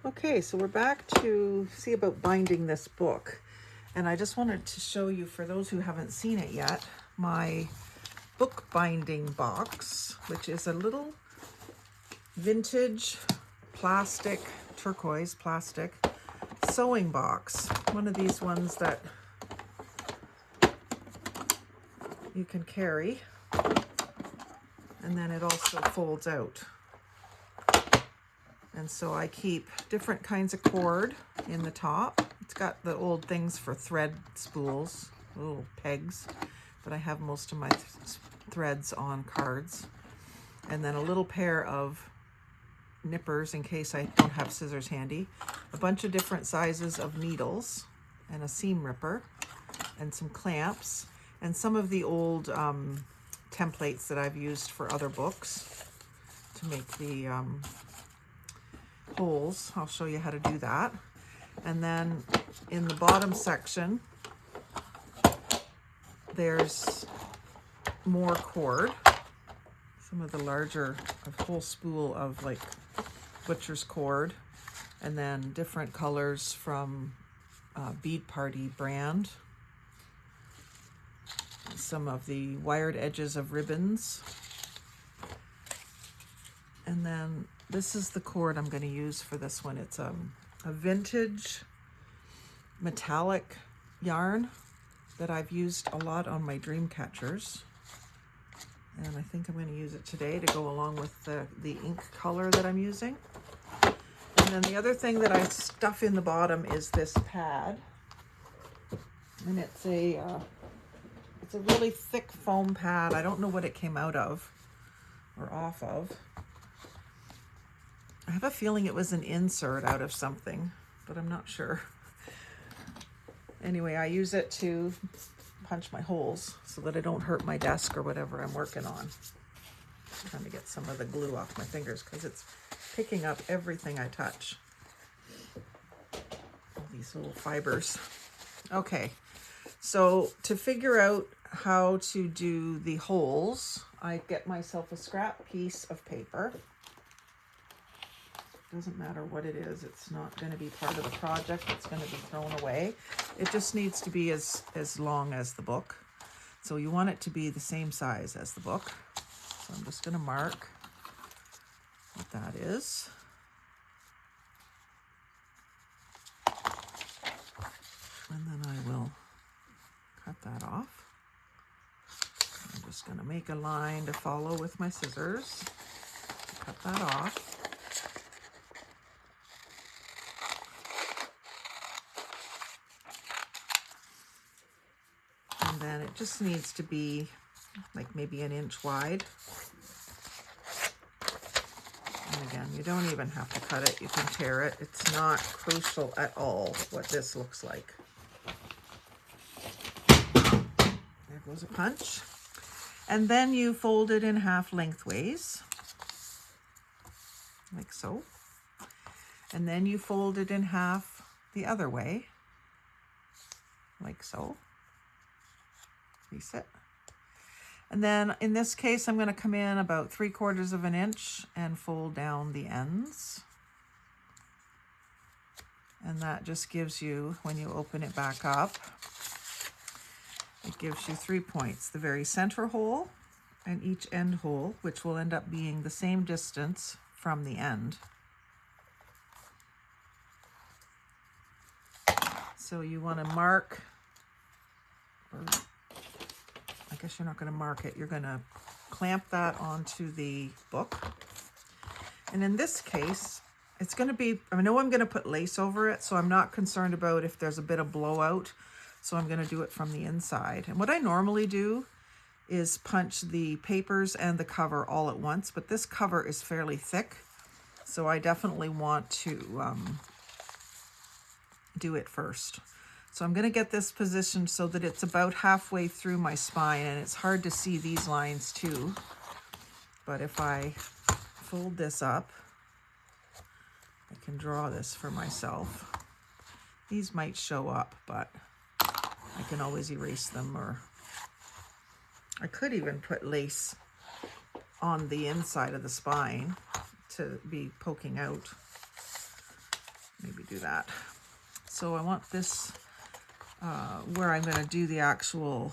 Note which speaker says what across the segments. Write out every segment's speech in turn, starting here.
Speaker 1: Okay, so we're back to see about binding this book. And I just wanted to show you, for those who haven't seen it yet, my book binding box, which is a little vintage plastic, turquoise plastic sewing box. One of these ones that you can carry, and then it also folds out. And so I keep different kinds of cord in the top. It's got the old things for thread spools, little pegs, but I have most of my threads on cards. And then a little pair of nippers in case I don't have scissors handy. A bunch of different sizes of needles and a seam ripper and some clamps and some of the old templates that I've used for other books to make the holes. I'll show you how to do that. And then in the bottom section, there's more cord, some of the larger, a whole spool of like butcher's cord, and then different colors from Bead Party brand, some of the wired edges of ribbons, and then this is the cord I'm going to use for this one. It's a vintage metallic yarn that I've used a lot on my dream catchers. And I think I'm going to use it today to go along with the ink color that I'm using. And then the other thing that I stuff in the bottom is this pad. And it's a really thick foam pad. I don't know what it came out of or off of. I have a feeling it was an insert out of something, but I'm not sure. Anyway, I use it to punch my holes so that I don't hurt my desk or whatever I'm working on. I'm trying to get some of the glue off my fingers because it's picking up everything I touch. All these little fibers. Okay, so to figure out how to do the holes, I get myself a scrap piece of paper. Doesn't matter what it is, it's not going to be part of the project, it's going to be thrown away. It just needs to be as long as the book. So you want it to be the same size as the book. So I'm just going to mark what that is. And then I will cut that off. I'm just going to make a line to follow with my scissors. Cut that off. And then it just needs to be like maybe an inch wide. And again, you don't even have to cut it, you can tear it. It's not crucial at all what this looks like. There goes a punch. And then you fold it in half lengthways, like so. And then you fold it in half the other way, like so. Crease it. And then in this case, I'm going to come in about 3/4 of an inch and fold down the ends. And that just gives you, when you open it back up, it gives you 3 points. The very center hole and each end hole, which will end up being the same distance from the end. So you want to mark, or I guess you're not going to mark it, you're going to clamp that onto the book. And in this case, it's going to be, I know I'm going to put lace over it, so I'm not concerned about if there's a bit of blowout. So I'm going to do it from the inside. And what I normally do is punch the papers and the cover all at once, but this cover is fairly thick, so I definitely want to do it first. So I'm going to get this positioned so that it's about halfway through my spine, and it's hard to see these lines too. But if I fold this up, I can draw this for myself. These might show up, but I can always erase them, or I could even put lace on the inside of the spine to be poking out. maybe do that. So I want this where I'm going to do the actual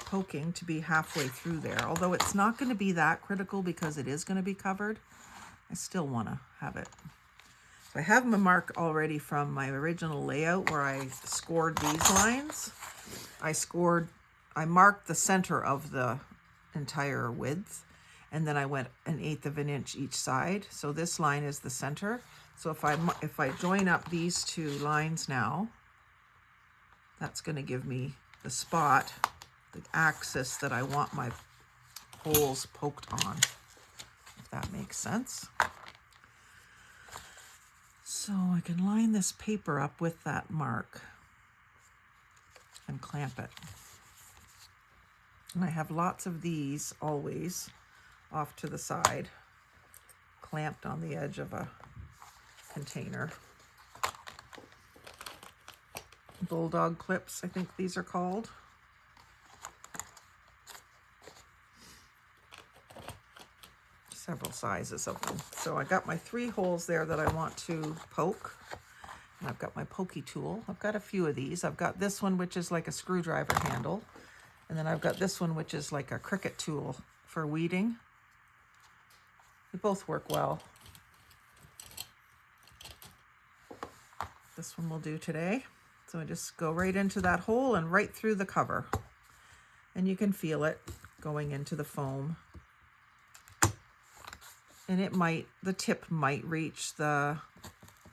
Speaker 1: poking to be halfway through there. Although it's not going to be that critical because it is going to be covered, I still want to have it. So I have my mark already from my original layout where I scored these lines. I marked the center of the entire width, and then I went 1/8 of an inch each side. So this line is the center. So if I join up these two lines now, that's going to give me the spot, the axis that I want my holes poked on, if that makes sense. So I can line this paper up with that mark and clamp it. And I have lots of these always off to the side, clamped on the edge of a container. Bulldog clips, I think these are called. Several sizes of them. So I got my 3 holes there that I want to poke. And I've got my pokey tool. I've got a few of these. I've got this one, which is like a screwdriver handle. And then I've got this one, which is like a cricket tool for weeding. They both work well. This one will do today. So I just go right into that hole and right through the cover. And you can feel it going into the foam. And the tip might reach the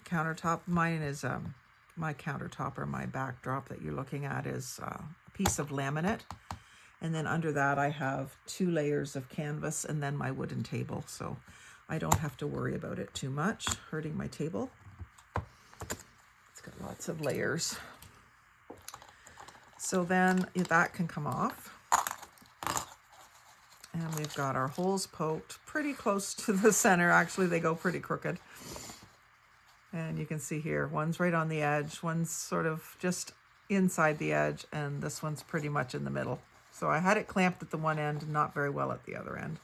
Speaker 1: countertop. Mine is, my countertop or my backdrop that you're looking at is a piece of laminate. And then under that I have 2 layers of canvas and then my wooden table. So I don't have to worry about it too much, hurting my table. It's got lots of layers. So then that can come off. And we've got our holes poked pretty close to the center. Actually, they go pretty crooked. And you can see here, one's right on the edge, one's sort of just inside the edge, and this one's pretty much in the middle. So I had it clamped at the one end, not very well at the other end.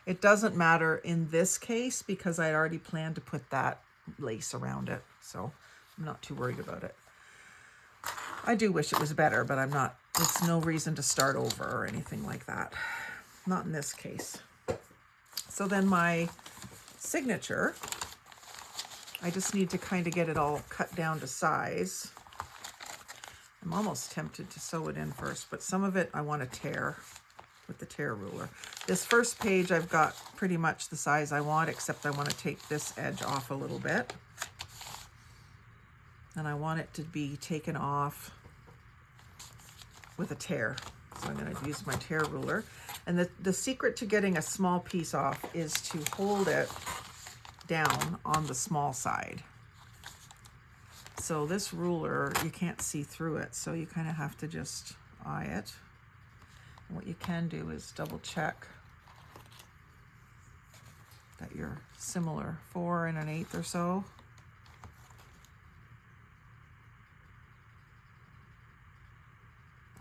Speaker 1: It doesn't matter in this case because I already planned to put that lace around it. So I'm not too worried about it. I do wish it was better, but it's no reason to start over or anything like that. Not in this case. So then my signature, I just need to kind of get it all cut down to size. I'm almost tempted to sew it in first, but some of it I want to tear with the tear ruler. This first page I've got pretty much the size I want, except I want to take this edge off a little bit. And I want it to be taken off with a tear. So I'm going to use my tear ruler. And the secret to getting a small piece off is to hold it down on the small side. So this ruler, you can't see through it, so you kind of have to just eye it. And what you can do is double check that you're similar, 4 1/8 or so.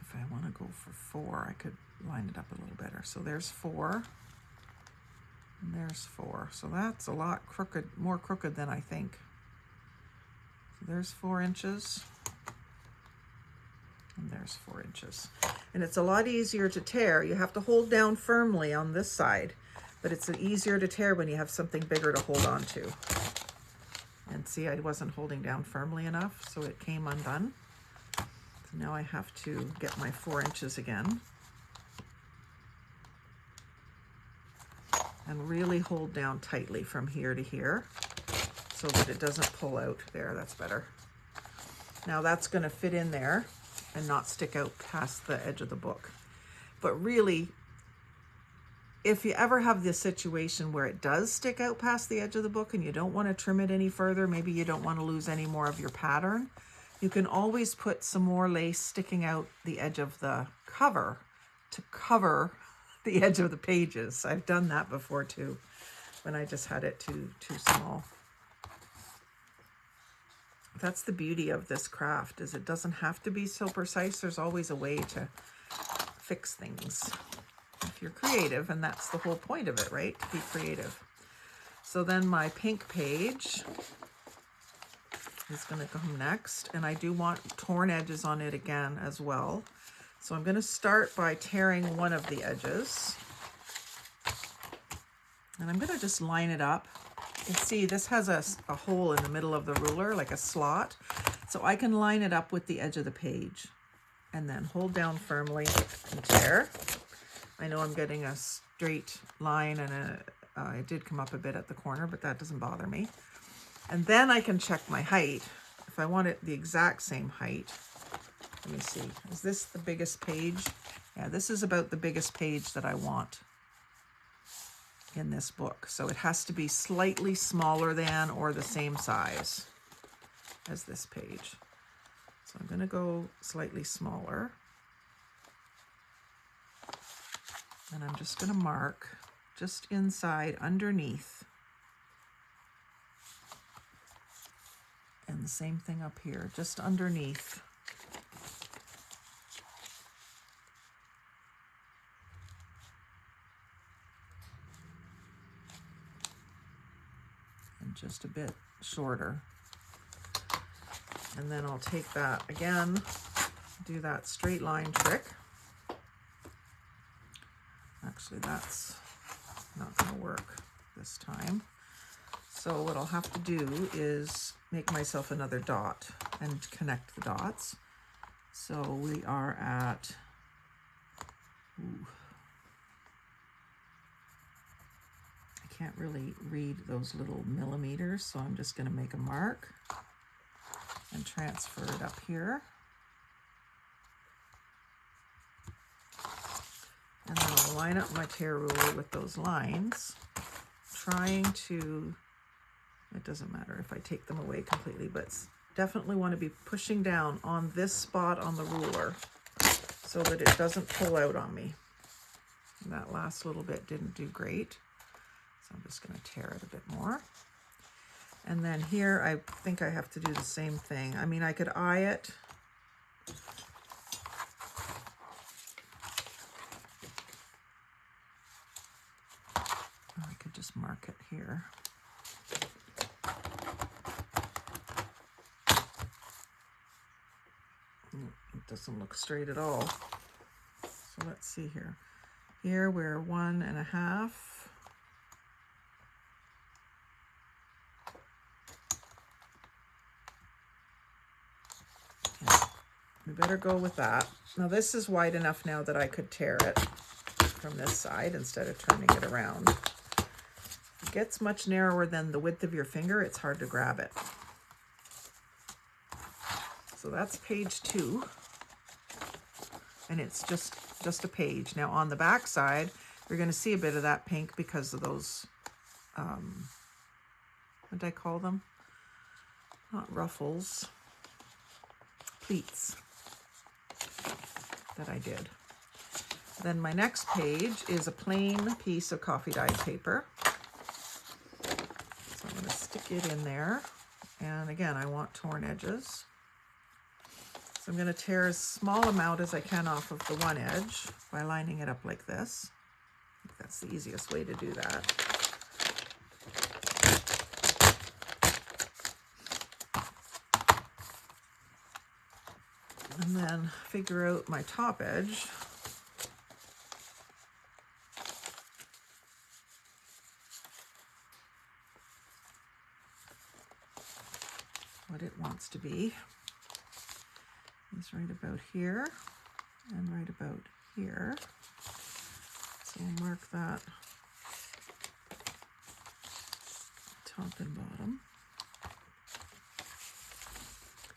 Speaker 1: If I want to go for 4, I could line it up a little better. So there's 4, and there's 4. So that's a lot crooked, more crooked than I think. So there's 4 inches, and there's 4 inches. And it's a lot easier to tear. You have to hold down firmly on this side, but it's easier to tear when you have something bigger to hold on to. And see, I wasn't holding down firmly enough, so it came undone. So now I have to get my 4 inches again and really hold down tightly from here to here so that it doesn't pull out. There, that's better. Now that's going to fit in there and not stick out past the edge of the book. But really, if you ever have this situation where it does stick out past the edge of the book and you don't want to trim it any further, maybe you don't want to lose any more of your pattern, you can always put some more lace sticking out the edge of the cover to cover the edge of the pages. I've done that before too, when I just had it too small. That's the beauty of this craft, is it doesn't have to be so precise. There's always a way to fix things if you're creative, and that's the whole point of it, right? To be creative. So then my pink page, is going to come next, and I do want torn edges on it again as well. So I'm going to start by tearing one of the edges, and I'm going to just line it up. You can see this has a hole in the middle of the ruler, like a slot, so I can line it up with the edge of the page and then hold down firmly and tear. I know I'm getting a straight line, and it did come up a bit at the corner, but that doesn't bother me. And then I can check my height. If I want it the exact same height, let me see, is this the biggest page? Yeah, this is about the biggest page that I want in this book. So it has to be slightly smaller than or the same size as this page. So I'm going to go slightly smaller. And I'm just going to mark just inside underneath. And the same thing up here, just underneath. And just a bit shorter. And then I'll take that again, do that straight line trick. Actually, that's not going to work this time. So what I'll have to do is make myself another dot and connect the dots. So we are at, I can't really read those little millimeters, so I'm just going to make a mark and transfer it up here. And then I'll line up my tear ruler with those lines, trying to, it doesn't matter if I take them away completely, but definitely want to be pushing down on this spot on the ruler so that it doesn't pull out on me. And that last little bit didn't do great, so I'm just going to tear it a bit more. And then here, I think I have to do the same thing. I mean, I could eye it. Or I could just mark it here. It doesn't look straight at all. So let's see here. Here we're 1.5. We better go with that. Now this is wide enough now that I could tear it from this side instead of turning it around. If it gets much narrower than the width of your finger, it's hard to grab it. So that's page 2. And it's just a page. Now on the back side, you're going to see a bit of that pink because of those, what did I call them? Not ruffles, pleats that I did. Then my next page is a plain piece of coffee dyed paper. So I'm going to stick it in there. And again, I want torn edges. So I'm going to tear as small amount as I can off of the one edge by lining it up like this. I think that's the easiest way to do that. And then figure out my top edge. What it wants to be. Is right about here and right about here. So I'll mark that top and bottom.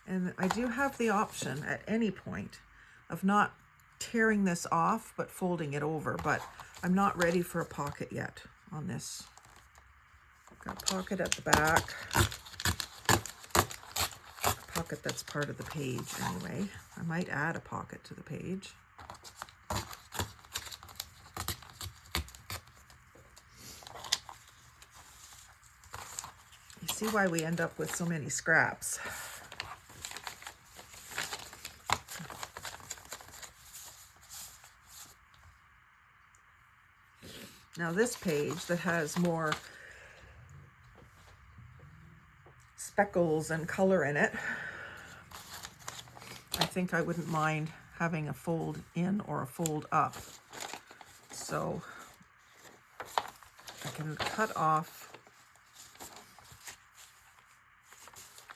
Speaker 1: And I do have the option at any point of not tearing this off but folding it over, but I'm not ready for a pocket yet on this. I've got a pocket at the back. Pocket that's part of the page anyway. I might add a pocket to the page. You see why we end up with so many scraps. Now this page that has more speckles and color in it. I think I wouldn't mind having a fold in or a fold up. So I can cut off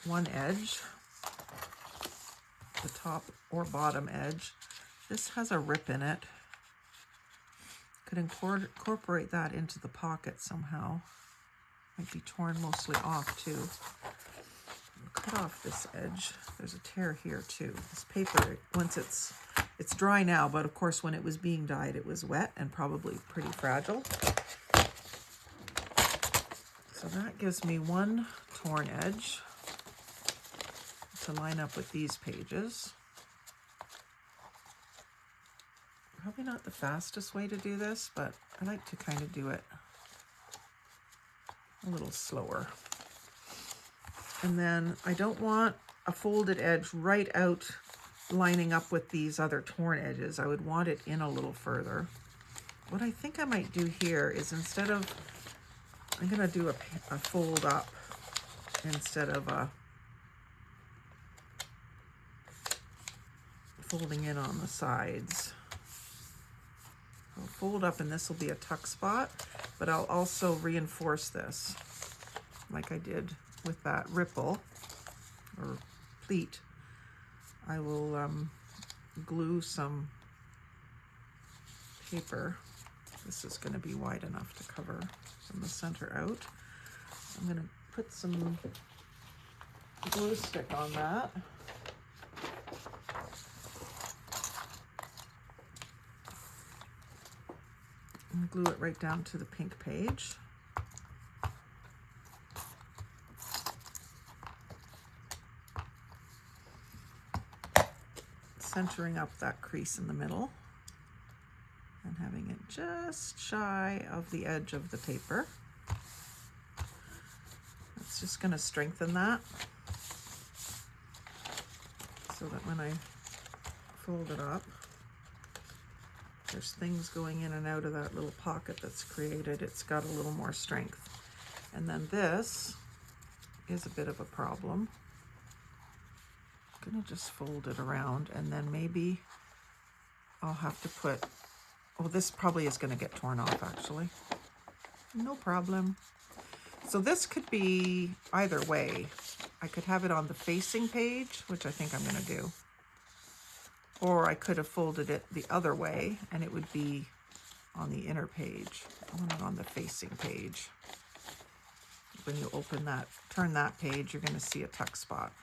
Speaker 1: one edge, the top or bottom edge. This has a rip in it. Could incorporate that into the pocket somehow. Might be torn mostly off too. Cut off this edge. There's a tear here too. This paper, once it's dry now, but of course when it was being dyed it was wet and probably pretty fragile. So that gives me one torn edge to line up with these pages. Probably not the fastest way to do this, but I like to kind of do it a little slower. And then I don't want a folded edge right out lining up with these other torn edges. I would want it in a little further. What I think I might do here is instead of, I'm going to do a fold up instead of a folding in on the sides. I'll fold up and this will be a tuck spot, but I'll also reinforce this like I did with that ripple or pleat. I will glue some paper. This is going to be wide enough to cover from the center out. I'm going to put some glue stick on that. And glue it right down to the pink page. Centering up that crease in the middle and having it just shy of the edge of the paper. It's just going to strengthen that so that when I fold it up, there's things going in and out of that little pocket that's created. It's got a little more strength. And then this is a bit of a problem. I'm gonna just fold it around and then maybe I'll have to put, oh, this probably is gonna get torn off actually. No problem. So this could be either way. I could have it on the facing page, which I think I'm gonna do. Or I could have folded it the other way and it would be on the inner page. I want it on the facing page. When you open that, turn that page, you're gonna see a tuck spot.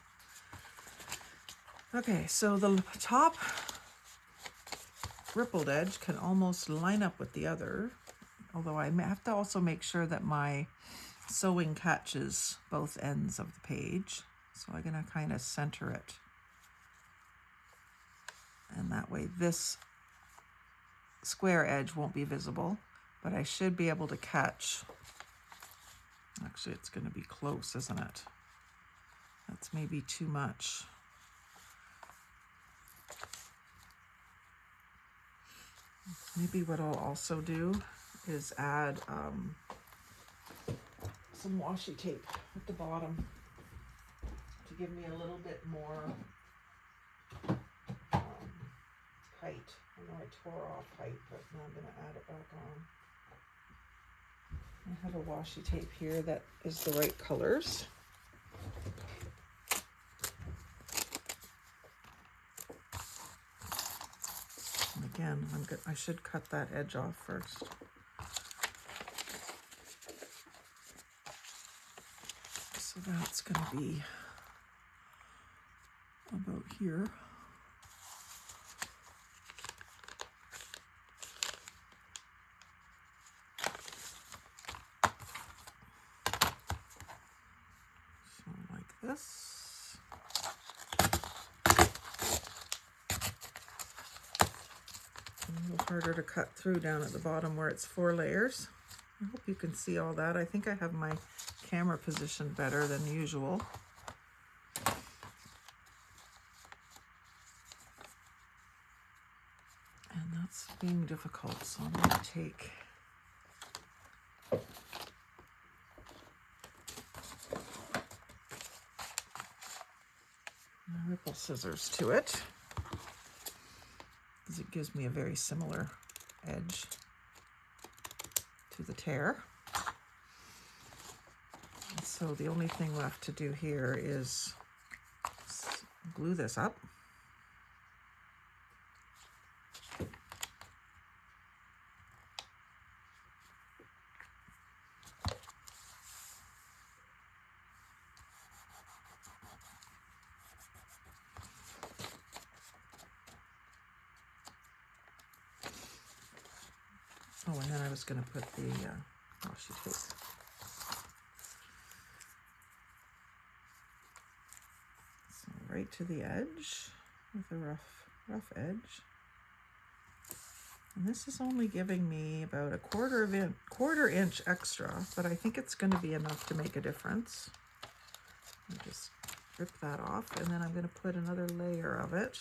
Speaker 1: Okay, so the top rippled edge can almost line up with the other, although I have to also make sure that my sewing catches both ends of the page. So I'm gonna kind of center it. And that way this square edge won't be visible, but I should be able to catch. Actually, it's going to be close, isn't it? That's maybe too much. Maybe what I'll also do is add some washi tape at the bottom to give me a little bit more height. I know I tore off height, but now I'm going to add it back on. I have a washi tape here that is the right colors. And again, I should cut that edge off first. So that's going to be about here. This. A little harder to cut through down at the bottom where it's 4 layers. I hope you can see all that. I think I have my camera positioned better than usual. And that's being difficult, so I'm going to take ripple scissors to it, because it gives me a very similar edge to the tear. And so the only thing left to do here is glue this up. Oh, and then I was going to put the washi tape. So right to the edge with a rough edge. And this is only giving me about a quarter inch extra, but I think it's going to be enough to make a difference. I'll just rip that off, and then I'm going to put another layer of it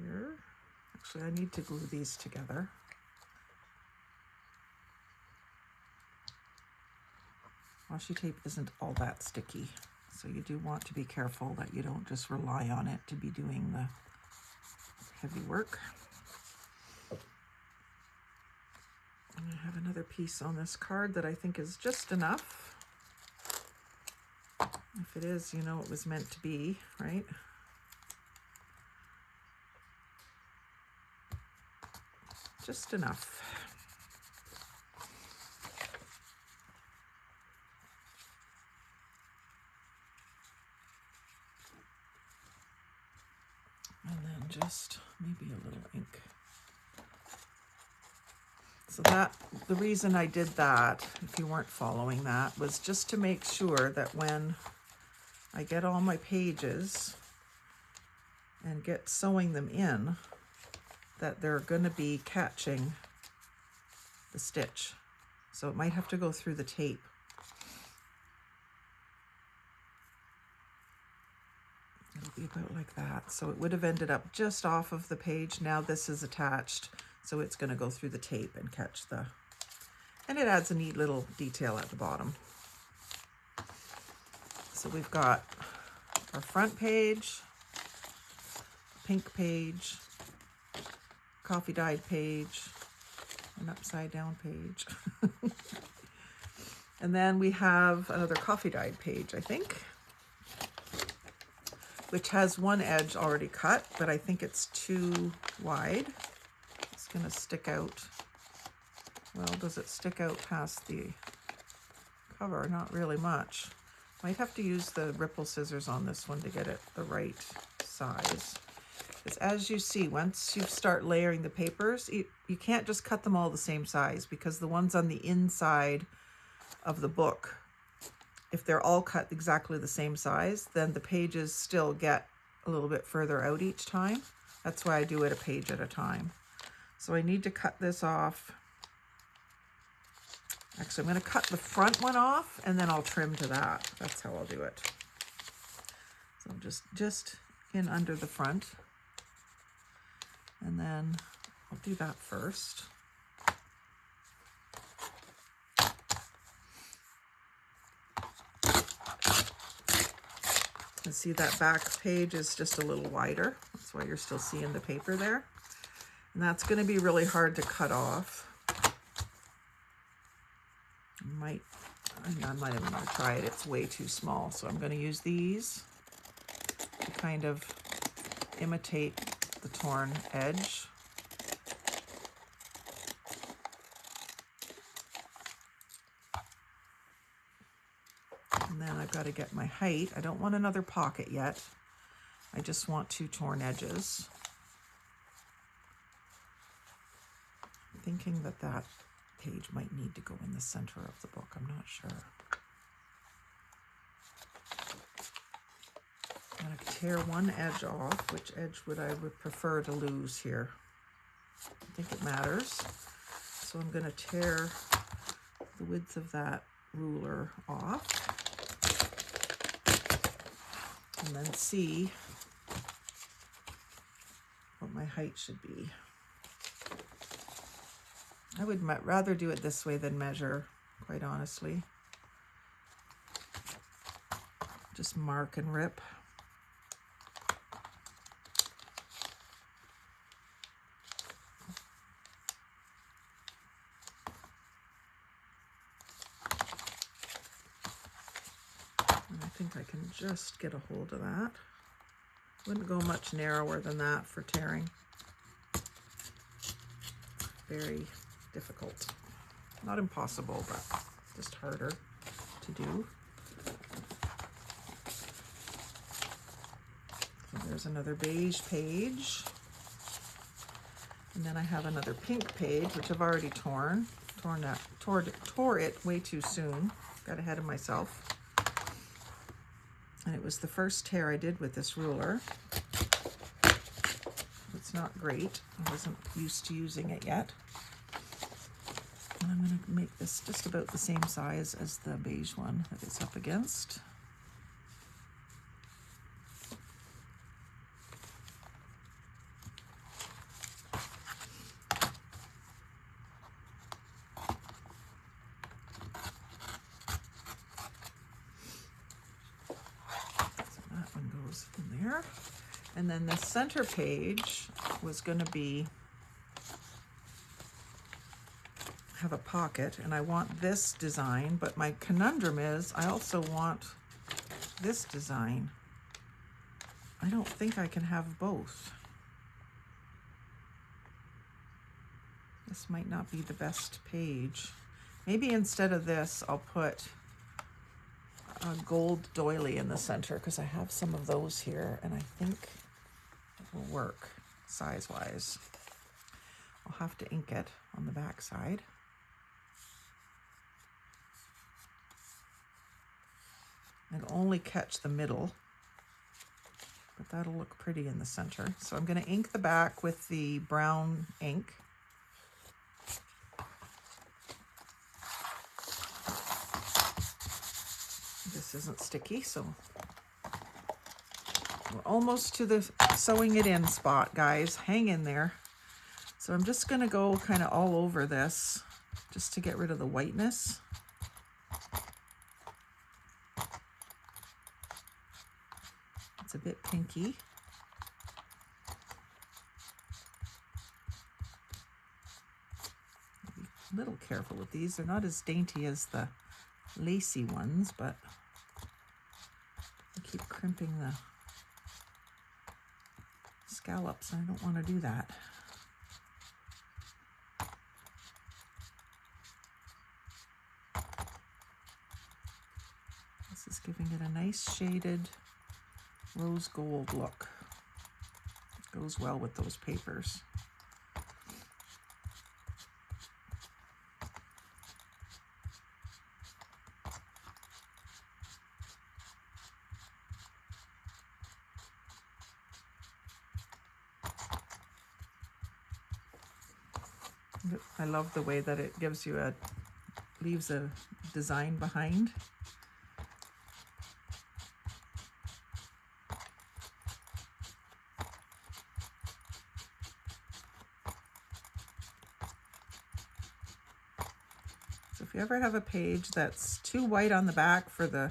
Speaker 1: here. Actually, I need to glue these together. Washi tape isn't all that sticky, so you do want to be careful that you don't just rely on it to be doing the heavy work. And I have another piece on this card that I think is just enough. If it is, you know it was meant to be, right? Just enough. And then just maybe a little ink. So that, the reason I did that, if you weren't following that, was just to make sure that when I get all my pages and get sewing them in, that they're going to be catching the stitch. So it might have to go through the tape. It'll be about like that. So it would have ended up just off of the page. Now this is attached, so it's going to go through the tape and catch the, and it adds a neat little detail at the bottom. So we've got our front page, pink page, coffee dyed page, an upside down page. And then we have another coffee dyed page, I think, which has one edge already cut, but I think it's too wide. It's gonna stick out. Well, does it stick out past the cover? Not really much. Might have to use the ripple scissors on this one to get it the right size. Because as you see, once you start layering the papers, you can't just cut them all the same size, because the ones on the inside of the book, if they're all cut exactly the same size, then the pages still get a little bit further out each time. That's why I do it a page at a time. So I need to cut this off. Actually, I'm going to cut the front one off, and then I'll trim to that. That's how I'll do it. So just in under the front. And then I'll do that first. You see that back page is just a little wider. That's why you're still seeing the paper there. And that's going to be really hard to cut off. I'm not even going to try it. It's way too small. So I'm going to use these to kind of imitate the torn edge. And then I've got to get my height. I don't want another pocket yet. I just want two torn edges. I'm thinking that that page might need to go in the center of the book. I'm not sure. I'm going to tear one edge off. Which edge would I prefer to lose here? I think it matters. So I'm going to tear the width of that ruler off. And then see what my height should be. I would rather do it this way than measure, quite honestly. just mark and rip. And I think I can just get a hold of that. Wouldn't go much narrower than that for tearing. Very difficult. Not impossible, but just harder to do. So there's another beige page. And then I have another pink page, which I've already tore it way too soon. Got ahead of myself. And it was the first tear I did with this ruler. It's not great. I wasn't used to using it yet. And I'm going to make this just about the same size as the beige one that it's up against. In there. And then the center page was going to have a pocket, and I want this design, but my conundrum is I also want this design. I don't think I can have both. This might not be the best page. Maybe instead of this, I'll put a gold doily in the center, because I have some of those here, and I think it will work size-wise. I'll have to ink it on the back side. I'll only catch the middle, but that'll look pretty in the center. So I'm going to ink the back with the brown ink. This isn't sticky, so we're almost to the sewing it in spot, guys. Hang in there. So I'm just going to go kind of all over this just to get rid of the whiteness. It's a bit pinky. Be a little careful with these. They're not as dainty as the lacy ones, but I keep crimping the scallops, and I don't want to do that. This is giving it a nice shaded rose gold look. It goes well with those papers. I love the way that it gives you leaves a design behind. So if you ever have a page that's too white on the back for the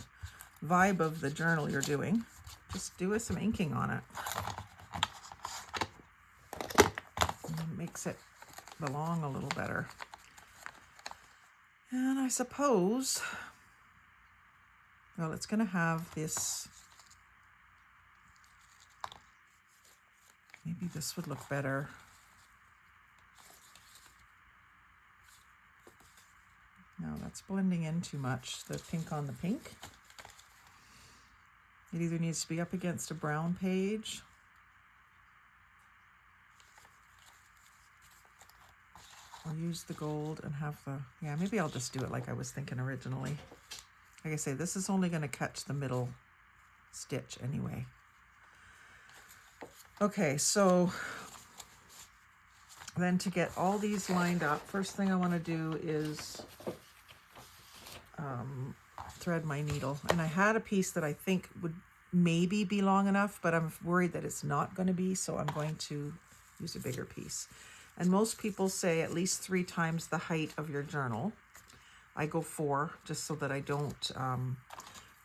Speaker 1: vibe of the journal you're doing, just do some inking on it. And it makes it belong a little better. And I suppose, well, it's going to have this, maybe this would look better. No, that's blending in too much, the pink on the pink. It either needs to be up against a brown page, or use the gold and have the, yeah, maybe I'll just do it like I was thinking originally. Like I say, this is only going to catch the middle stitch anyway. Okay, so then to get all these lined up, first thing I want to do is thread my needle. And I had a piece that I think would maybe be long enough, but I'm worried that it's not going to be, so I'm going to use a bigger piece. And most people say at least 3 times the height of your journal. I go 4 just so that I don't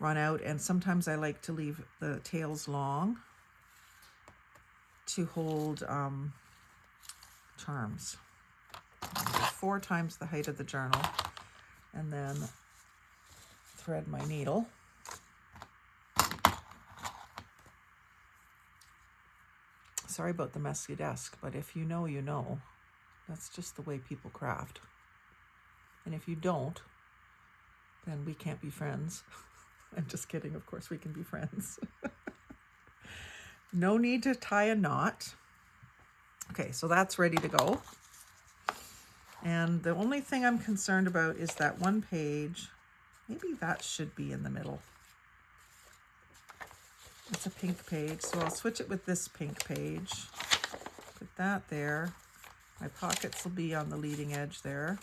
Speaker 1: run out, and sometimes I like to leave the tails long to hold charms. 4 times the height of the journal, and then thread my needle. Sorry about the messy desk, but if you know, you know. That's just the way people craft. And if you don't, then we can't be friends. I'm just kidding, of course we can be friends. No need to tie a knot. Okay, so that's ready to go. And the only thing I'm concerned about is that one page. Maybe that should be in the middle. It's a pink page, so I'll switch it with this pink page. Put that there. My pockets will be on the leading edge there.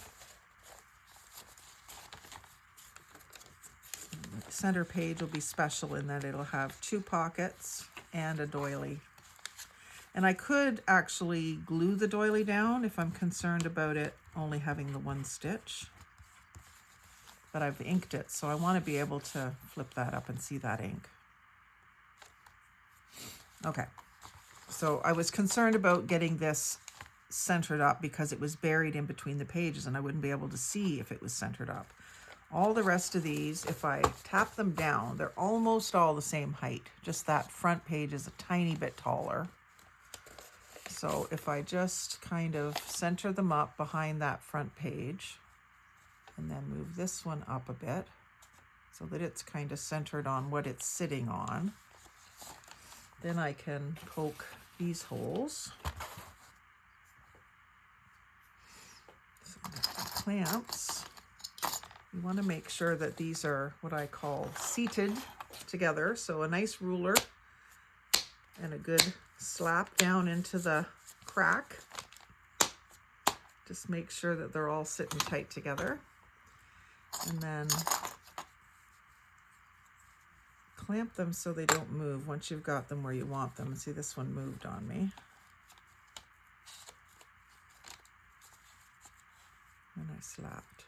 Speaker 1: The center page will be special in that it'll have 2 pockets and a doily. And I could actually glue the doily down if I'm concerned about it only having the 1 stitch. But I've inked it, so I want to be able to flip that up and see that ink. Okay, so I was concerned about getting this centered up because it was buried in between the pages and I wouldn't be able to see if it was centered up. All the rest of these, if I tap them down, they're almost all the same height. Just that front page is a tiny bit taller. So if I just kind of center them up behind that front page and then move this one up a bit so that it's kind of centered on what it's sitting on, then I can poke these holes. So clamps. You want to make sure that these are what I call seated together. So a nice ruler and a good slap down into the crack. Just make sure that they're all sitting tight together. And then clamp them so they don't move once you've got them where you want them. See, this one moved on me. And I slapped.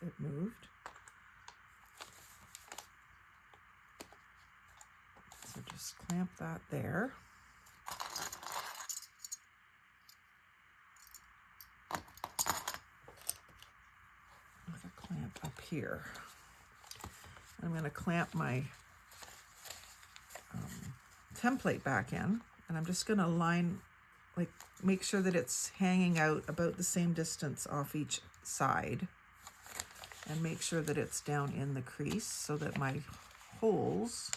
Speaker 1: It moved. So just clamp that there. With a clamp up here. I'm going to clamp my template back in, and I'm just going to line, like, make sure that it's hanging out about the same distance off each side, and make sure that it's down in the crease so that my holes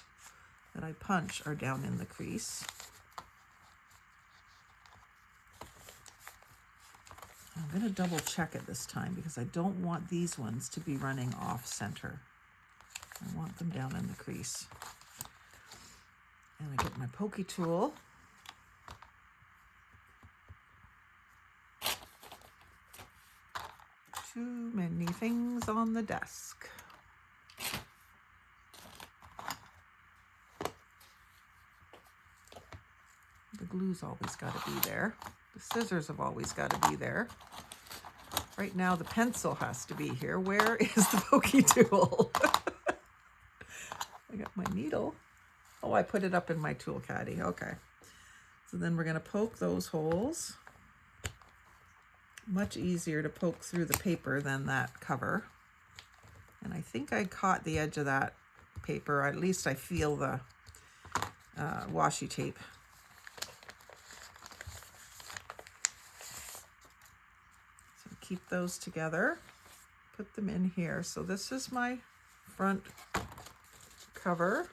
Speaker 1: that I punch are down in the crease. I'm going to double check it this time because I don't want these ones to be running off center. I want them down in the crease. And I get my pokey tool. Too many things on the desk. The glue's always got to be there. The scissors have always got to be there. Right now the pencil has to be here. Where is the pokey tool? I got my needle. Oh, I put it up in my tool caddy. Okay. So then we're going to poke those holes. Much easier to poke through the paper than that cover. And I think I caught the edge of that paper. At least I feel the washi tape. So keep those together. Put them in here. So this is my front cover.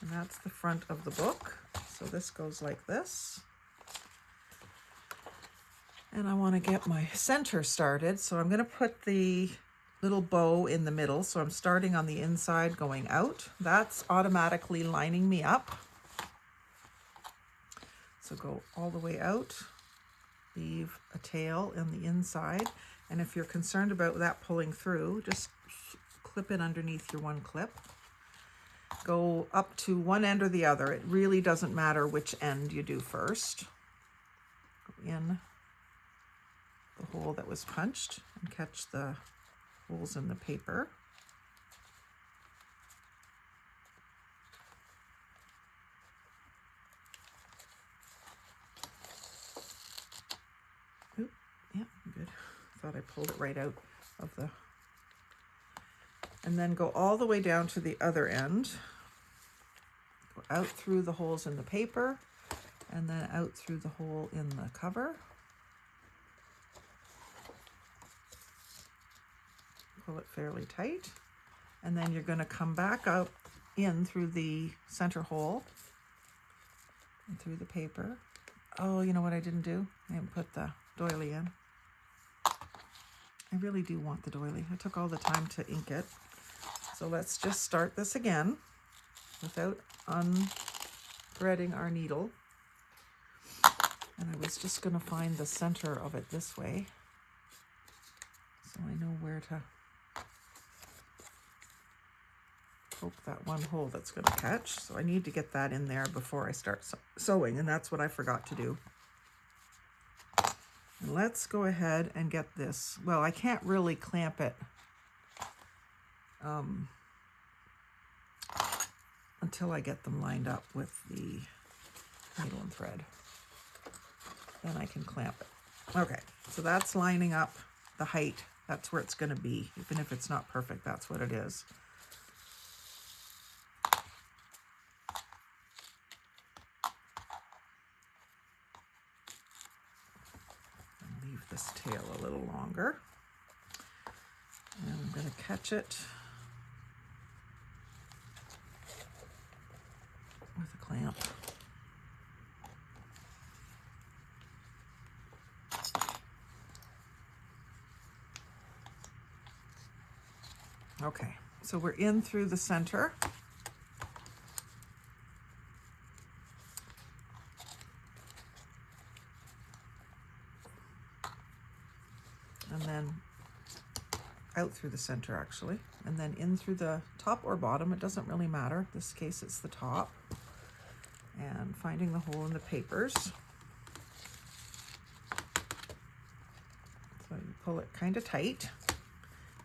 Speaker 1: And that's the front of the book. So this goes like this. And I want to get my center started. So I'm going to put the little bow in the middle. So I'm starting on the inside going out. That's automatically lining me up. So go all the way out. Leave a tail on the inside. And if you're concerned about that pulling through, just clip it underneath your one clip. Go up to one end or the other. It really doesn't matter which end you do first. Go in the hole that was punched and catch the holes in the paper. pulled it right out of the, and then go all the way down to the other end. Go out through the holes in the paper and then out through the hole in the cover. Pull it fairly tight. And then you're going to come back up in through the center hole and through the paper. Oh, you know what I didn't do? I didn't put the doily in. I really do want the doily. I took all the time to ink it. So let's just start this again without unthreading our needle. And I was just going to find the center of it this way, so I know where to poke that one hole that's going to catch. So I need to get that in there before I start sewing, and that's what I forgot to do. And let's go ahead and get this. Well, I can't really clamp it until I get them lined up with the needle and thread. Then I can clamp it. Okay, so that's lining up the height. That's where it's going to be. Even if it's not perfect, that's what it is. I'll leave this tail a little longer. And I'm going to catch it with a clamp. Okay, so we're in through the center. And then out through the center actually, and then in through the top or bottom, it doesn't really matter. In this case, it's the top. And finding the hole in the papers. So you pull it kind of tight.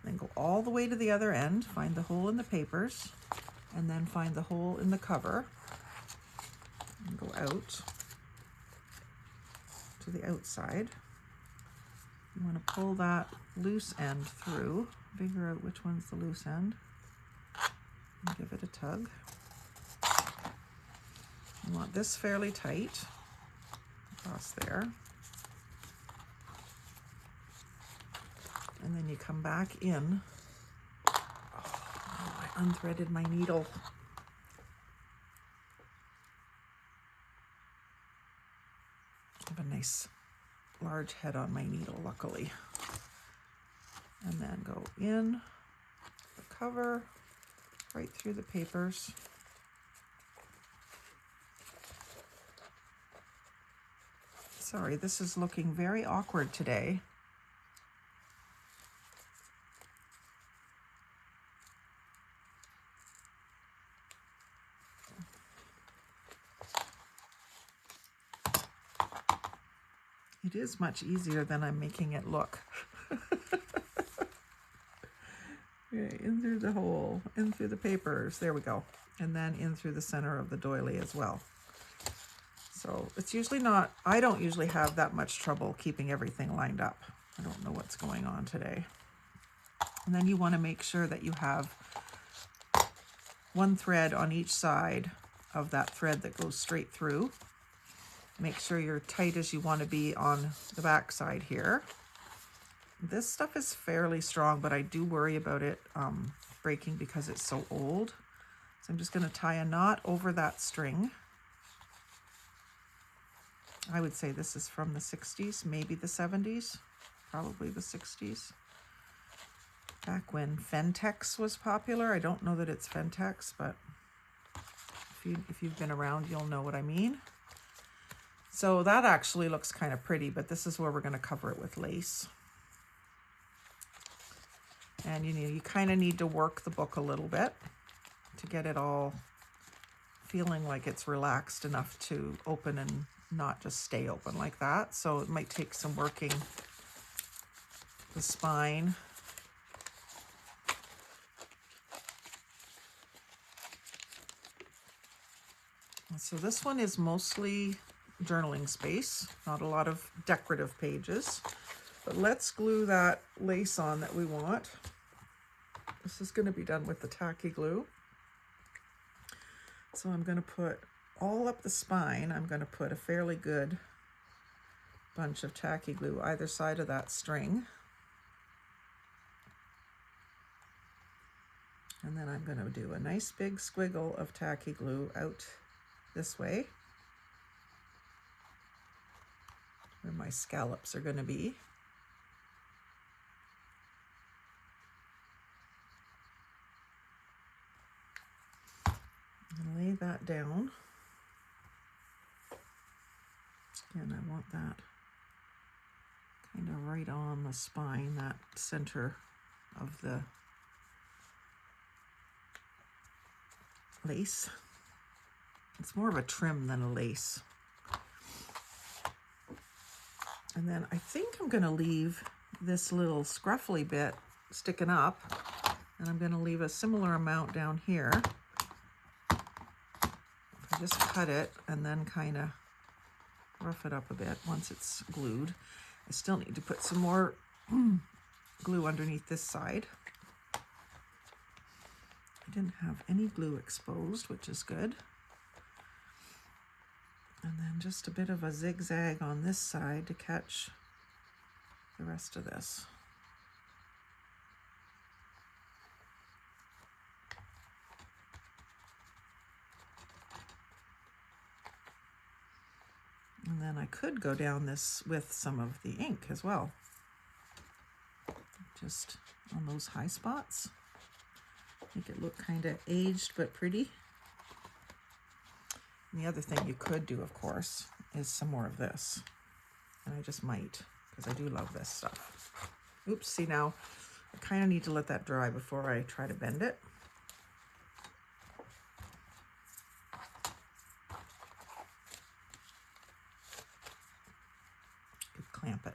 Speaker 1: Then go all the way to the other end, find the hole in the papers, and then find the hole in the cover, and go out to the outside. You want to pull that loose end through, figure out which one's the loose end, and give it a tug. You want this fairly tight across there. And then you come back in. Oh, I unthreaded my needle. I have a nice large head on my needle, luckily. And then go in the cover, right through the papers. Sorry, this is looking very awkward today. It is much easier than I'm making it look. Okay, in through the hole, in through the papers, there we go. And then in through the center of the doily as well. So it's usually not, I don't usually have that much trouble keeping everything lined up. I don't know what's going on today. And then you want to make sure that you have one thread on each side of that thread that goes straight through. Make sure you're tight as you want to be on the back side here. This stuff is fairly strong, but I do worry about it breaking because it's so old. So I'm just going to tie a knot over that string. I would say this is from the 60s, maybe the 70s, probably the 60s. Back when Fentex was popular. I don't know that it's Fentex, but if you've been around, you'll know what I mean. So that actually looks kind of pretty, but this is where we're going to cover it with lace. And you kind of need to work the book a little bit to get it all feeling like it's relaxed enough to open and not just stay open like that. So it might take some working the spine. So this one is mostly journaling space, not a lot of decorative pages, But let's glue that lace on that we want. This is going to be done with the tacky glue. So I'm going to put all up the spine, I'm going to put a fairly good bunch of tacky glue either side of that string. And then I'm going to do a nice big squiggle of tacky glue out this way, where my scallops are going to be. And lay that down. Again, I want that kind of right on the spine, that center of the lace. It's more of a trim than a lace. And then I think I'm going to leave this little scruffly bit sticking up, and I'm going to leave a similar amount down here. I just cut it and then kind of rough it up a bit once it's glued. I still need to put some more glue underneath this side. I didn't have any glue exposed, which is good. And then just a bit of a zigzag on this side to catch the rest of this. And then I could go down this with some of the ink as well, just on those high spots. Make it look kind of aged but pretty. And the other thing you could do, of course, is some more of this. And I just might, because I do love this stuff. Oops, see now, I kind of need to let that dry before I try to bend it. Clamp it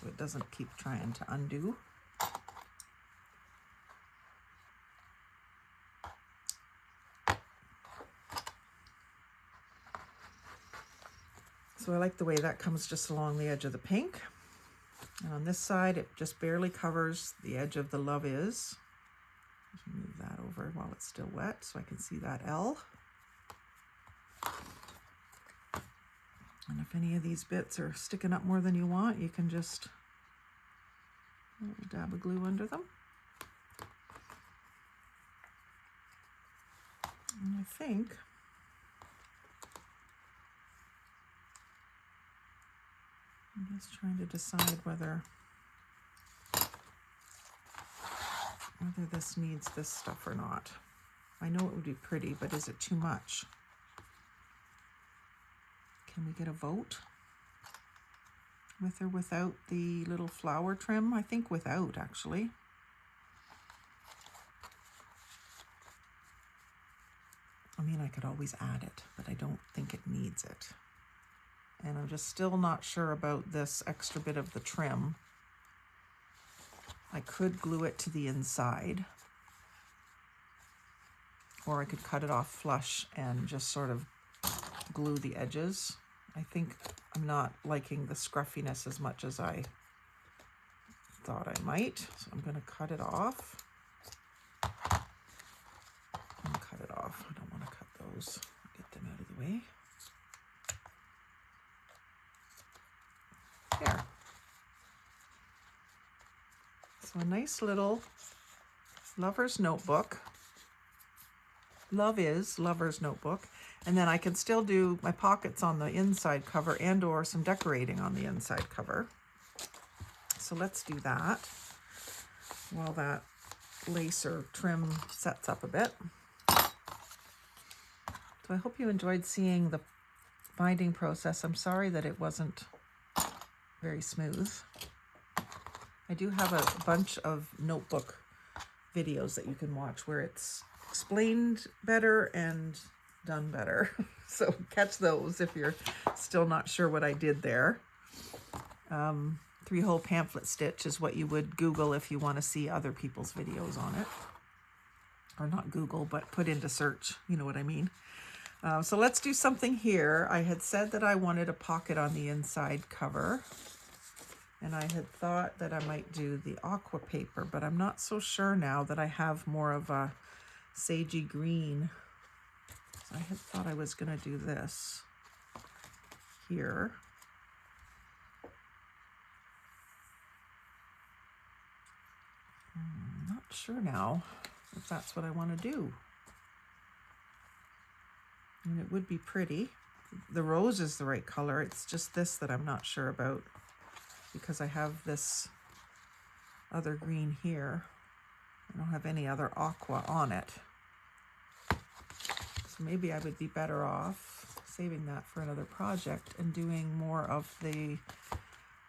Speaker 1: so it doesn't keep trying to undo. So I like the way that comes just along the edge of the pink. And on this side, it just barely covers the edge of the Love Is. Just move that over while it's still wet so I can see that L. And if any of these bits are sticking up more than you want, you can just a little dab of glue under them. And I think I'm just trying to decide whether this needs this stuff or not. I know it would be pretty, but is it too much? Can we get a vote? With or without the little flower trim? I think without, actually. I mean, I could always add it, but I don't think it needs it. And I'm just still not sure about this extra bit of the trim. I could glue it to the inside, or I could cut it off flush and just sort of glue the edges. I think I'm not liking the scruffiness as much as I thought I might, so I'm going to cut it off. I don't want to cut those. Get them out of the way. There. So a nice little lover's notebook. Love Is lover's notebook. And then I can still do my pockets on the inside cover and or some decorating on the inside cover. So let's do that while that lace or trim sets up a bit. So I hope you enjoyed seeing the binding process. I'm sorry that it wasn't very smooth. I do have a bunch of notebook videos that you can watch where it's explained better and done better. So catch those if you're still not sure what I did there. 3-hole pamphlet stitch is what you would Google if you want to see other people's videos on it. Or not Google, but put into search, you know what I mean. So let's do something here. I had said that I wanted a pocket on the inside cover. And I had thought that I might do the aqua paper, but I'm not so sure now that I have more of a sagey green. So I had thought I was going to do this here. I'm not sure now if that's what I want to do. And it would be pretty. The rose is the right color. It's just this that I'm not sure about, because I have this other green here. I don't have any other aqua on it. So maybe I would be better off saving that for another project and doing more of the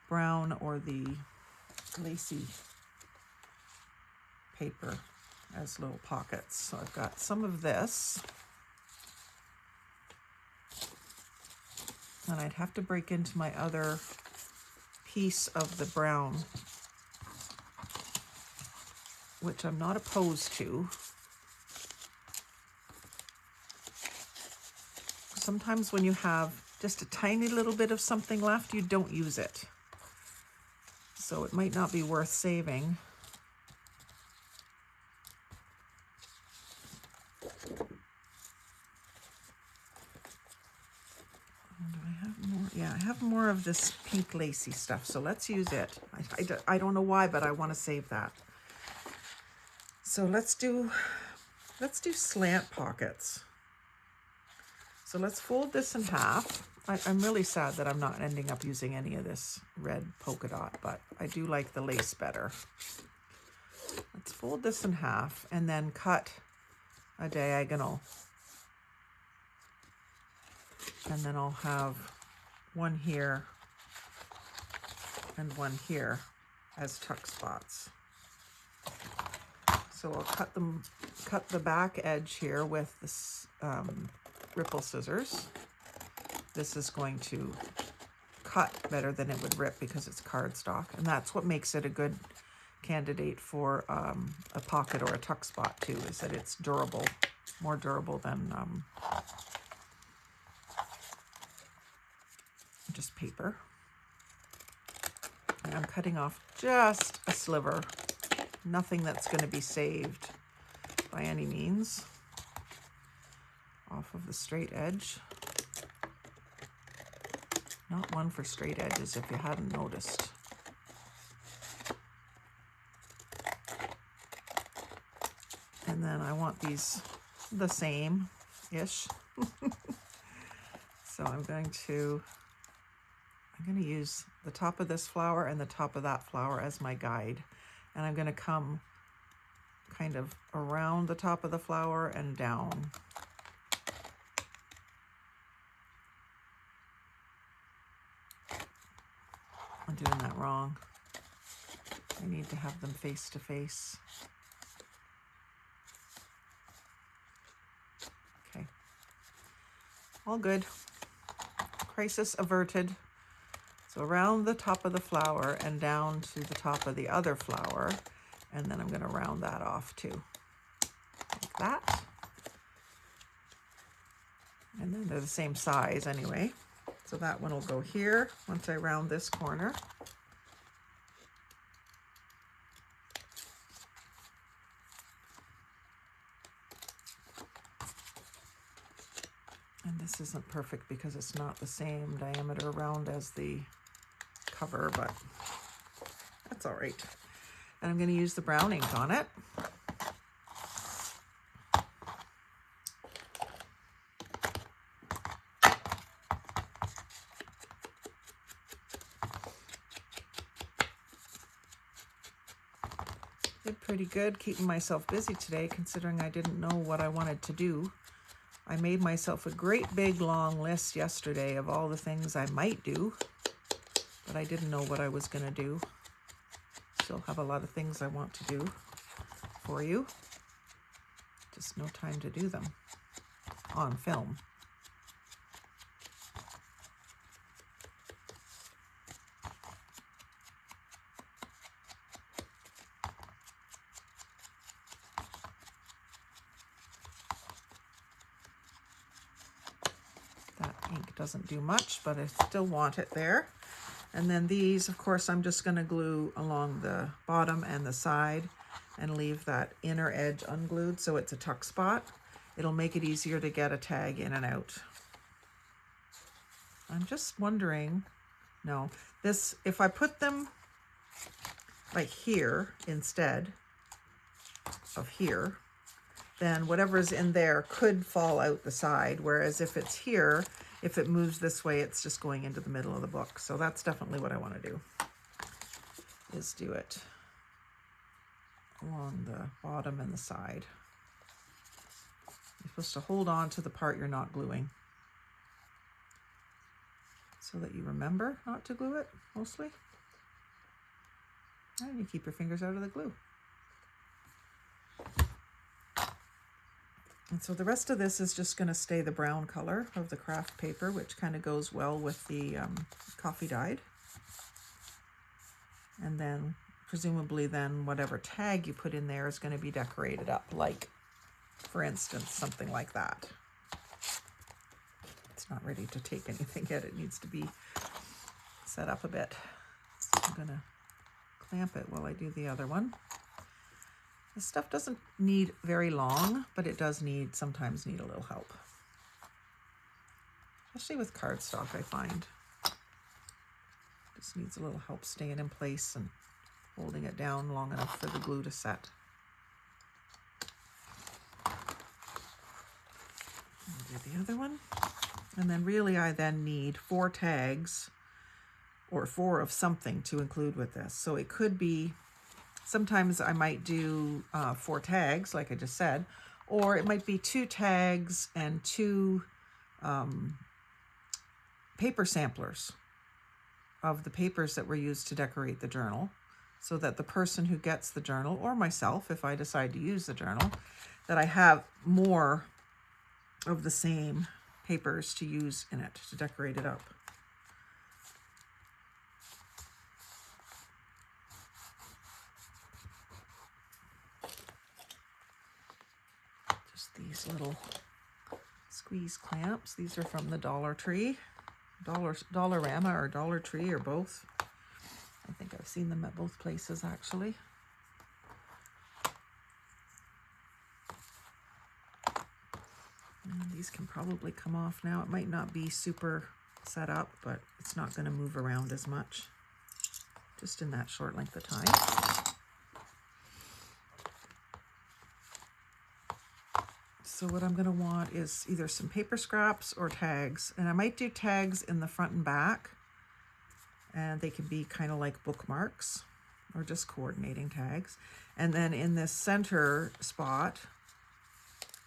Speaker 1: brown or the lacy paper as little pockets. So I've got some of this. And I'd have to break into my other piece of the brown, which I'm not opposed to. Sometimes when you have just a tiny little bit of something left, you don't use it. So it might not be worth saving. Yeah, I have more of this pink lacy stuff, so let's use it. I don't know why, but I want to save that. So let's do slant pockets. So let's fold this in half. I'm really sad that I'm not ending up using any of this red polka dot, but I do like the lace better. Let's fold this in half and then cut a diagonal. And then I'll have one here and one here as tuck spots. So I'll cut the back edge here with this ripple scissors. This is going to cut better than it would rip because it's cardstock, and that's what makes it a good candidate for a pocket or a tuck spot too, is that it's durable, more durable than just paper. And I'm cutting off just a sliver, nothing that's going to be saved by any means, off of the straight edge. Not one for straight edges, if you hadn't noticed. And then I want these the same-ish. So I'm going to use the top of this flower and the top of that flower as my guide. And I'm going to come kind of around the top of the flower and down. I'm doing that wrong. I need to have them face to face. Okay. All good. Crisis averted. So around the top of the flower and down to the top of the other flower. And then I'm going to round that off too. Like that. And then they're the same size anyway. So that one will go here once I round this corner. And this isn't perfect because it's not the same diameter round as the cover, but that's all right. And I'm going to use the brown ink on it. Did pretty good keeping myself busy today, considering I didn't know what I wanted to do. I made myself a great big long list yesterday of all the things I might do, but I didn't know what I was going to do. Still have a lot of things I want to do for you. Just no time to do them on film. That ink doesn't do much, but I still want it there. And then these, of course, I'm just going to glue along the bottom and the side and leave that inner edge unglued so it's a tuck spot. It'll make it easier to get a tag in and out. I'm just wondering, no, this, if I put them like here instead of here, then whatever's in there could fall out the side. Whereas if it's here, if it moves this way, it's just going into the middle of the book. So that's definitely what I want to do, is do it along the bottom and the side. You're supposed to hold on to the part you're not gluing so that you remember not to glue it, mostly. And you keep your fingers out of the glue. And so the rest of this is just going to stay the brown color of the craft paper, which kind of goes well with the coffee dyed. And then presumably then whatever tag you put in there is going to be decorated up, like, for instance, something like that. It's not ready to take anything yet. It needs to be set up a bit. So I'm going to clamp it while I do the other one. This stuff doesn't need very long, but it does sometimes need a little help. Especially with cardstock, I find. Just needs a little help staying in place and holding it down long enough for the glue to set. I'll do the other one. And then really I then need 4 tags or 4 of something to include with this. So it could be, sometimes I might do 4 tags, like I just said, or it might be 2 tags and 2 paper samplers of the papers that were used to decorate the journal, so that the person who gets the journal, or myself, if I decide to use the journal, that I have more of the same papers to use in it to decorate it up. Just these little squeeze clamps. These are from the Dollar Tree, Dollarama or Dollar Tree or both. I think I've seen them at both places actually. And these can probably come off now. It might not be super set up, but it's not going to move around as much, just in that short length of time. So what I'm going to want is either some paper scraps or tags, and I might do tags in the front and back, and they can be kind of like bookmarks or just coordinating tags. And then in this center spot,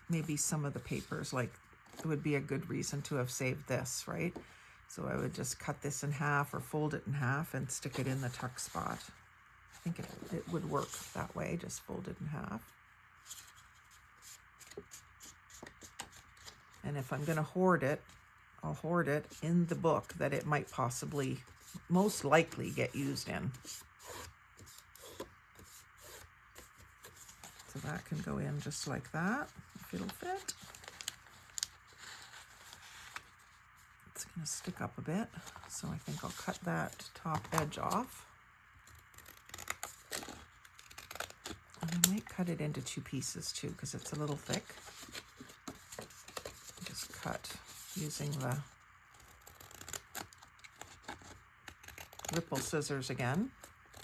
Speaker 1: maybe some of the papers, like it would be a good reason to have saved this, right? So I would just cut this in half or fold it in half and stick it in the tuck spot. I think it would work that way, just fold it in half. And if I'm going to hoard it, I'll hoard it in the book that it might possibly, most likely, get used in. So that can go in just like that, if it'll fit. It's going to stick up a bit, so I think I'll cut that top edge off. And I might cut it into 2 pieces too, because it's a little thick. Just cut using the ripple scissors again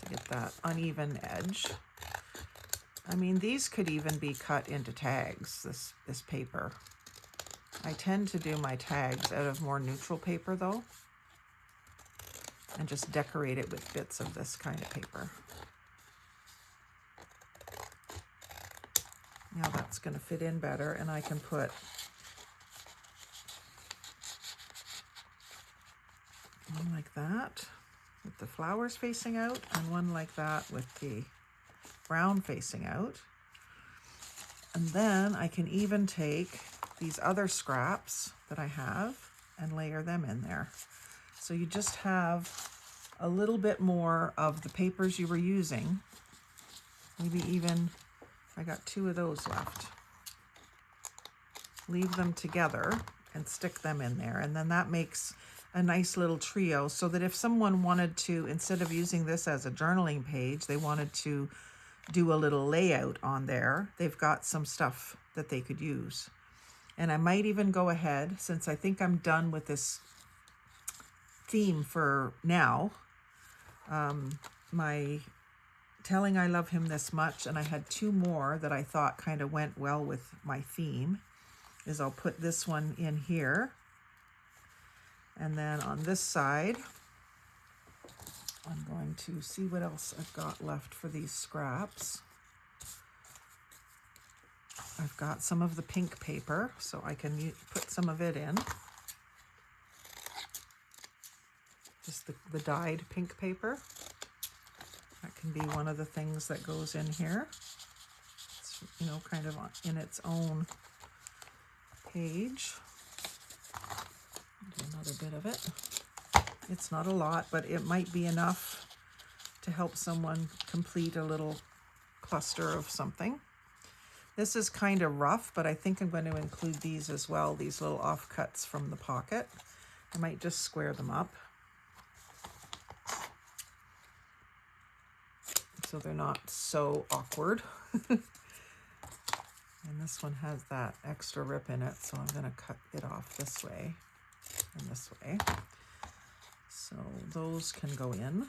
Speaker 1: to get that uneven edge. I mean, these could even be cut into tags, this paper. I tend to do my tags out of more neutral paper though, and just decorate it with bits of this kind of paper. Now that's going to fit in better, and I can put one like that with the flowers facing out, and one like that with the brown facing out. And then I can even take these other scraps that I have and layer them in there. So you just have a little bit more of the papers you were using. Maybe even, I got 2 of those left. Leave them together and stick them in there. And then that makes a nice little trio, so that if someone wanted to, instead of using this as a journaling page, they wanted to do a little layout on there, they've got some stuff that they could use. And I might even go ahead, since I think I'm done with this theme for now, my telling I love him this much, and I had two more that I thought kind of went well with my theme, is I'll put this one in here. And then on this side, I'm going to see what else I've got left for these scraps. I've got some of the pink paper, so I can put some of it in. Just the dyed pink paper. That can be one of the things that goes in here. It's, you know, kind of in its own page. Do another bit of it. It's not a lot, but it might be enough to help someone complete a little cluster of something. This is kind of rough, but I think I'm going to include these as well, these little offcuts from the pocket. I might just square them up so they're not so awkward. And this one has that extra rip in it, so I'm going to cut it off this way and this way. So those can go in.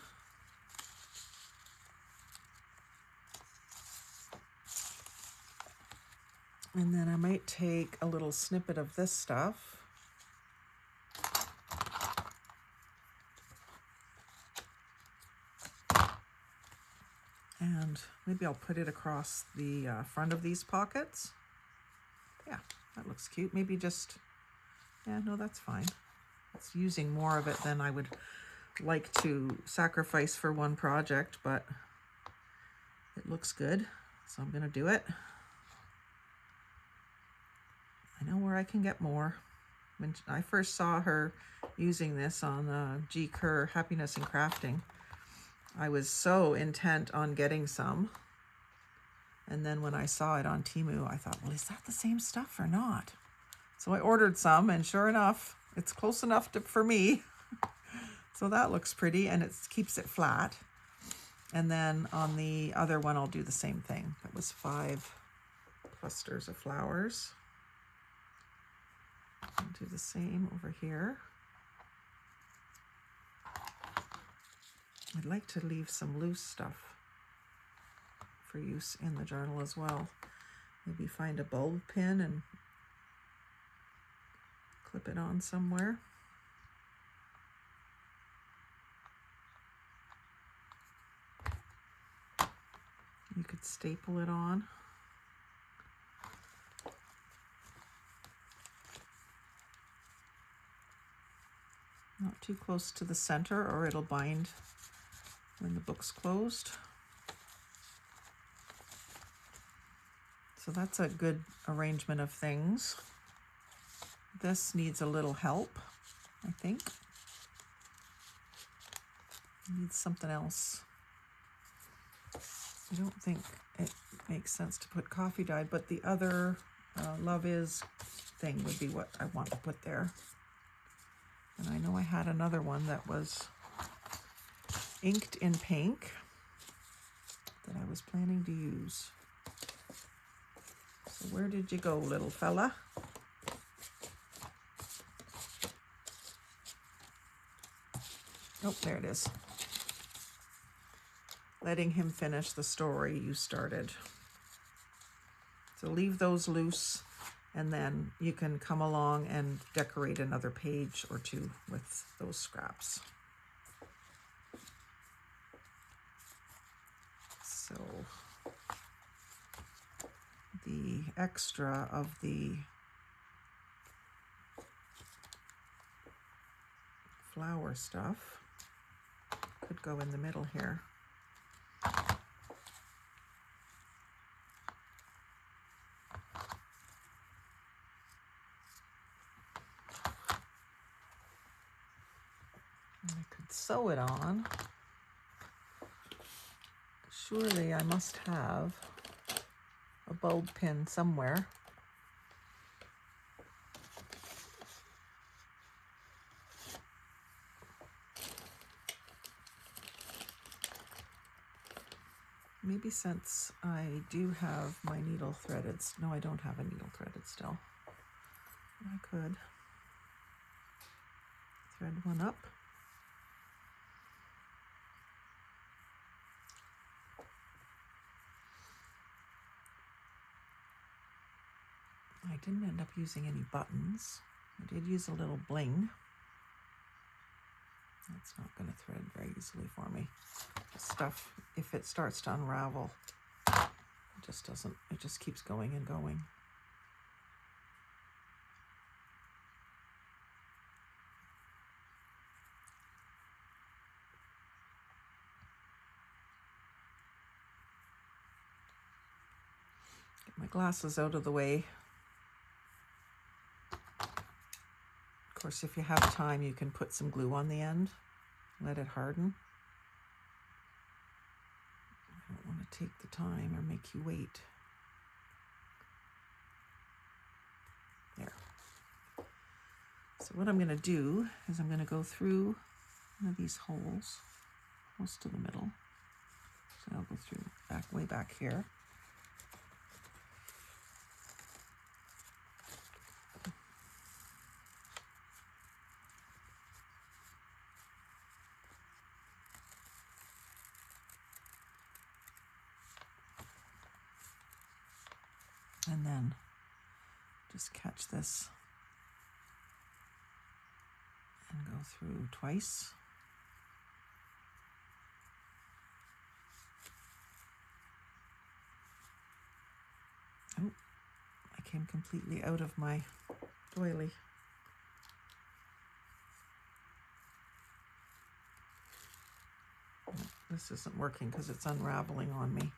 Speaker 1: And then I might take a little snippet of this stuff and maybe I'll put it across the front of these pockets. Yeah, that looks cute. Maybe just, yeah, no, that's fine. It's using more of it than I would like to sacrifice for one project, but it looks good, so I'm gonna do it. I know where I can get more. When I first saw her using this on G. Kerr Happiness and Crafting, I was so intent on getting some. And then when I saw it on Temu, I thought, well, is that the same stuff or not? So I ordered some, and sure enough, it's close enough for me. So that looks pretty, and it keeps it flat. And then on the other one, I'll do the same thing. That was 5 clusters of flowers. I'll do the same over here. I'd like to leave some loose stuff for use in the journal as well. Maybe find a bulb pin and clip it on somewhere. You could staple it on. Not too close to the center, or it'll bind when the book's closed. So that's a good arrangement of things. This needs a little help, I think. It needs something else. I don't think it makes sense to put coffee dyed, but the other Love Is thing would be what I want to put there. And I know I had another one that was inked in pink that I was planning to use. So where did you go, little fella? Oh, there it is. Letting him finish the story you started. So leave those loose, and then you can come along and decorate another page or two with those scraps. So the extra of the flower stuff could go in the middle here. And I could sew it on. Surely I must have a bulb pin somewhere. maybe since I do have my needle threaded, no, I don't have a needle threaded still. I could thread one up. I didn't end up using any buttons. I did use a little bling. That's not going to thread very easily for me. The stuff, if it starts to unravel, it just doesn't, it just keeps going and going. Get my glasses out of the way. Of course, if you have time, you can put some glue on the end, let it harden. I don't want to take the time or make you wait. There. So what I'm going to do is I'm going to go through one of these holes, close to the middle. So I'll go through way back here. And then just catch this and go through twice. Oh, I came completely out of my doily. This isn't working because it's unraveling on me.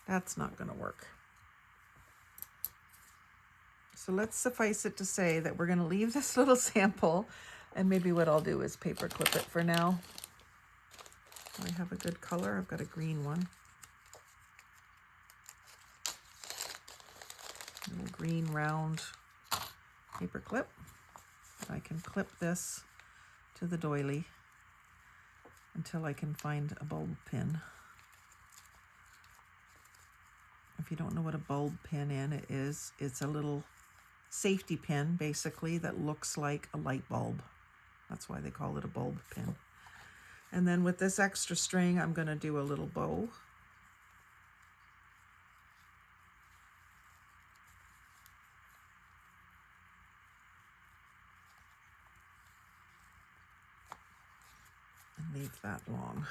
Speaker 1: That's not going to work. So let's suffice it to say that we're going to leave this little sample, and maybe what I'll do is paper clip it for now. I have a good color. I've got a green one. Little green round paper clip. I can clip this to the doily until I can find a bulb pin. If you don't know what a bulb pin is, it's a little safety pin, basically, that looks like a light bulb. That's why they call it a bulb pin. And then with this extra string, I'm going to do a little bow. And leave that long.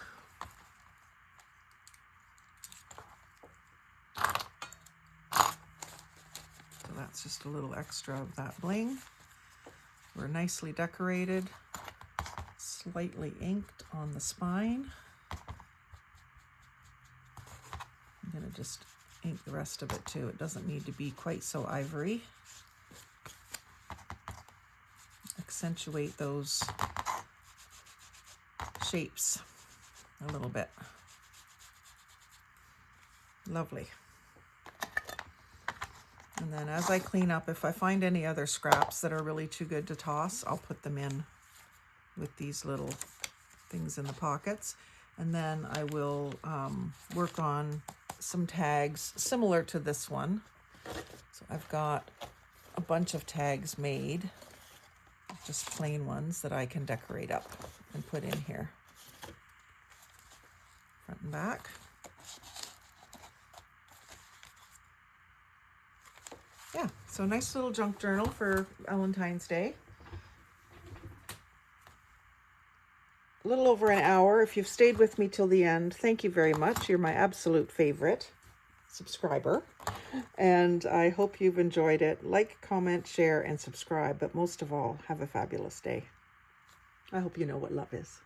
Speaker 1: So that's just a little extra of that bling. We're nicely decorated, slightly inked on the spine. I'm going to just ink the rest of it too. It doesn't need to be quite so ivory. Accentuate those shapes a little bit. Lovely. And then as I clean up, if I find any other scraps that are really too good to toss, I'll put them in with these little things in the pockets. And then I will work on some tags similar to this one. So I've got a bunch of tags made, just plain ones that I can decorate up and put in here. Front and back. Yeah, so nice little junk journal for Valentine's Day. A little over an hour. If you've stayed with me till the end, thank you very much. You're my absolute favorite subscriber. And I hope you've enjoyed it. Like, comment, share, and subscribe. But most of all, have a fabulous day. I hope you know what love is.